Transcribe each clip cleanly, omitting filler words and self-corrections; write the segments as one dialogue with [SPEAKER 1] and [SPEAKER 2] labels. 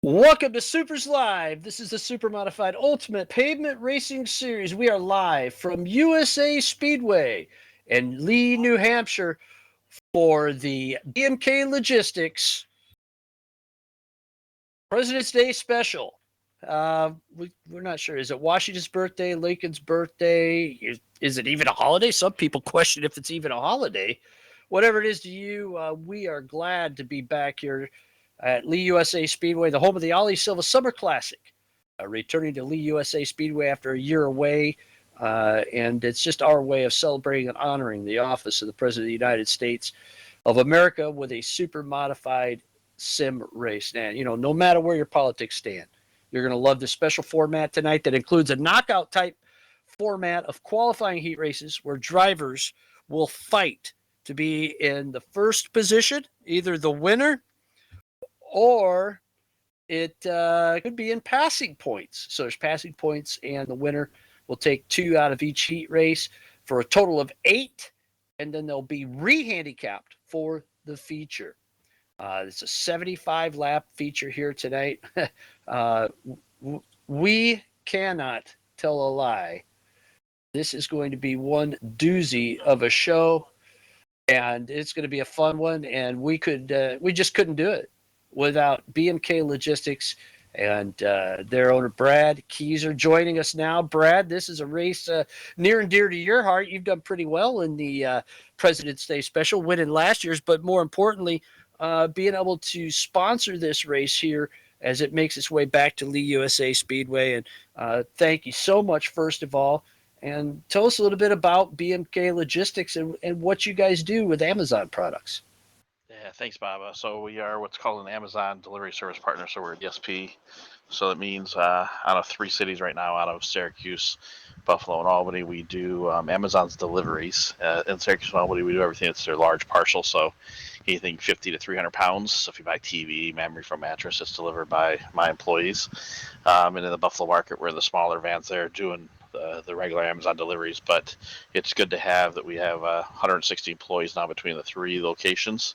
[SPEAKER 1] Welcome to Supers Live. This is the Supermodified Ultimate Pavement Racing Series. We are live from USA Speedway in Lee, New Hampshire for the BMK Logistics President's Day Special. We're not sure. Is it Washington's birthday, Lincoln's birthday? Is it even a holiday? Some people question if it's even a holiday. Whatever it is to you, we are glad to be back here at Lee USA Speedway, the home of the Ali Silva Summer Classic. Returning to Lee USA Speedway after a year away, and it's just our way of celebrating and honoring the office of the President of the United States of America with a super modified sim race. And, no matter where your politics stand, you're going to love this special format tonight that includes a knockout type format of qualifying heat races where drivers will fight to be in the first position, either the winner or it could be in passing points. So there's passing points, and the winner will take 2 out of each heat race for a total of 8, and then they'll be re-handicapped for the feature. It's a 75 lap feature here tonight. uh, we cannot tell a lie. This is going to be one doozy of a show, and it's going to be a fun one. And we just couldn't do it without BMK Logistics and their owner, Brad Keyser, joining us now. Brad, this is a race near and dear to your heart. You've done pretty well in the President's Day Special, winning last year's, but more importantly, being able to sponsor this race here as it makes its way back to Lee USA Speedway. And thank you so much, first of all. And tell us a little bit about BMK Logistics and what you guys do with Amazon products.
[SPEAKER 2] Yeah, thanks, Bob. So we are what's called an Amazon delivery service partner. So we're a DSP. So that means out of 3 cities right now, out of Syracuse, Buffalo, and Albany, we do Amazon's deliveries. In Syracuse and Albany, we do everything that's their large parcel. So anything 50 to 300 pounds. So if you buy TV, memory foam mattress, it's delivered by my employees. And in the Buffalo market, we're the smaller vans there doing the regular Amazon deliveries. But it's good to have that we have 160 employees now between the 3 locations.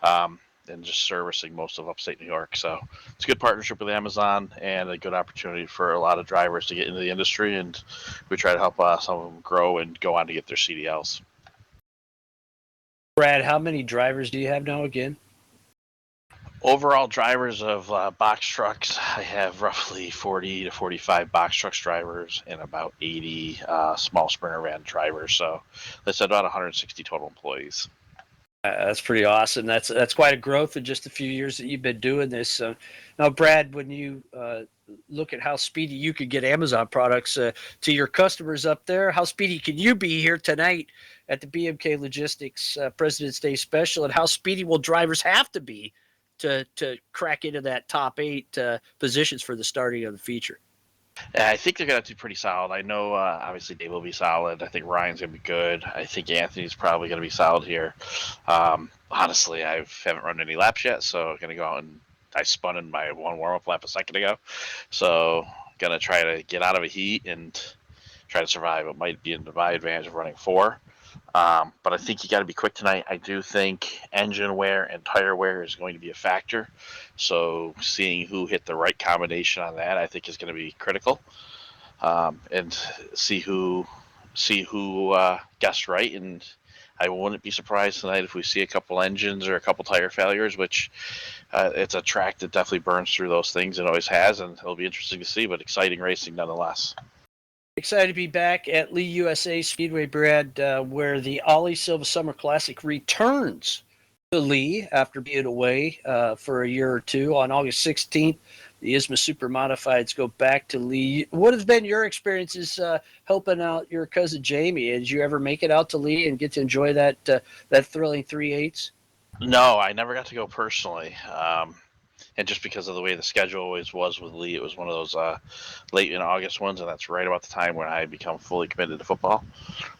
[SPEAKER 2] And just servicing most of upstate New York. So it's a good partnership with Amazon and a good opportunity for a lot of drivers to get into the industry. And we try to help some of them grow and go on to get their CDLs.
[SPEAKER 1] Brad, how many drivers do you have now again?
[SPEAKER 2] Overall drivers of box trucks, I have roughly 40 to 45 box trucks drivers and about 80 small Sprinter van drivers. So that's about 160 total employees.
[SPEAKER 1] That's pretty awesome. That's quite a growth in just a few years that you've been doing this. Now, Brad, when you look at how speedy you could get Amazon products to your customers up there, how speedy can you be here tonight at the BMK Logistics President's Day Special, and how speedy will drivers have to be to crack into that top 8 positions for the starting of the feature?
[SPEAKER 2] I think they're going to do pretty solid. I know, obviously, Dave will be solid. I think Ryan's going to be good. I think Anthony's probably going to be solid here. Honestly, I haven't run any laps yet, so I'm going to go out and I spun in my one warm-up lap a second ago. So going to try to get out of a heat and try to survive. It might be in my advantage of running 4. But I think you got to be quick tonight. I do think engine wear and tire wear is going to be a factor. So seeing who hit the right combination on that, I think, is going to be critical. And see who guessed right. And I wouldn't be surprised tonight if we see a couple engines or a couple tire failures, which it's a track that definitely burns through those things. It always has, and it'll be interesting to see, but exciting racing nonetheless.
[SPEAKER 1] Excited to be back at Lee USA Speedway, Brad, where the Ali Silva Summer Classic returns to Lee after being away for a year or two. On August 16th, the ISMA Supermodifieds go back to Lee. What has been your experiences helping out your cousin Jamie? Did you ever make it out to Lee and get to enjoy that thrilling 3/8?
[SPEAKER 2] No, I never got to go personally. And just because of the way the schedule always was with Lee, it was one of those late in August ones, and that's right about the time when I become fully committed to football.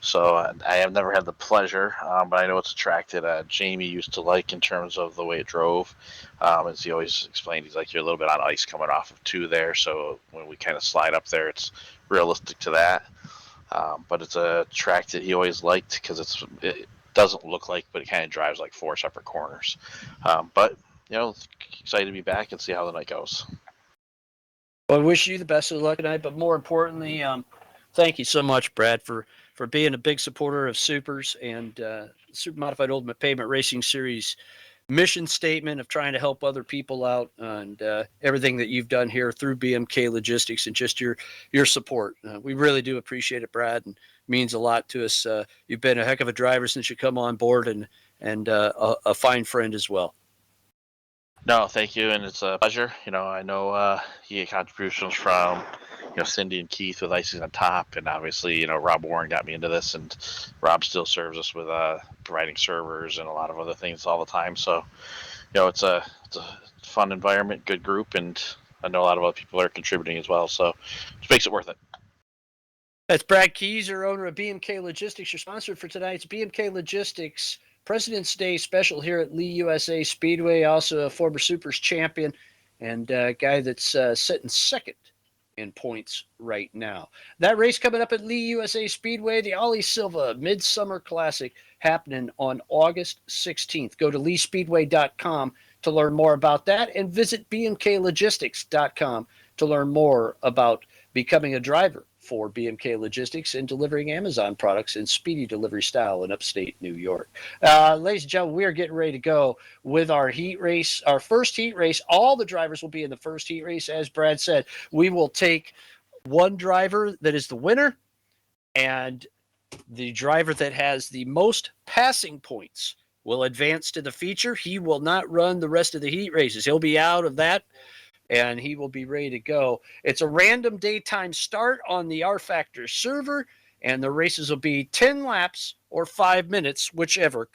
[SPEAKER 2] So I have never had the pleasure, but I know it's a track that Jamie used to like in terms of the way it drove. As he always explained, he's like, you're a little bit on ice coming off of 2 there, so when we kind of slide up there, it's realistic to that. But it's a track that he always liked because it doesn't look like, but it kind of drives like 4 separate corners. But excited to be back and see how the night goes.
[SPEAKER 1] Well, I wish you the best of luck tonight, but more importantly, thank you so much, Brad, for being a big supporter of Supers and Super Modified Ultimate Pavement Racing Series mission statement of trying to help other people out and everything that you've done here through BMK Logistics and just your support. We really do appreciate it, Brad, and it means a lot to us. You've been a heck of a driver since you come on board and a fine friend as well.
[SPEAKER 2] No, thank you, and it's a pleasure. I know you get contributions from Cindy and Keith with Icing on Top, and obviously Rob Warren got me into this, and Rob still serves us with providing servers and a lot of other things all the time. So it's a fun environment, good group, and I know a lot of other people are contributing as well. So it makes it worth it.
[SPEAKER 1] That's Brad Keyser, owner of BMK Logistics, your sponsor for tonight's BMK Logistics President's Day special here at Lee USA Speedway. Also a former Supers champion and a guy that's sitting second in points right now. That race coming up at Lee USA Speedway, the Ollie Silva Midsummer Classic, happening on August 16th. Go to leespeedway.com to learn more about that and visit bmklogistics.com to learn more about becoming a driver for BMK Logistics and delivering Amazon products in speedy delivery style in upstate New York. Ladies and gentlemen, we are getting ready to go with our heat race, our first heat race. All the drivers will be in the first heat race. As Brad said, we will take one driver that is the winner, and the driver that has the most passing points will advance to the feature. He will not run the rest of the heat races. He'll be out of that, and he will be ready to go. It's a random daytime start on the R-Factor server, and the races will be 10 laps or 5 minutes, whichever.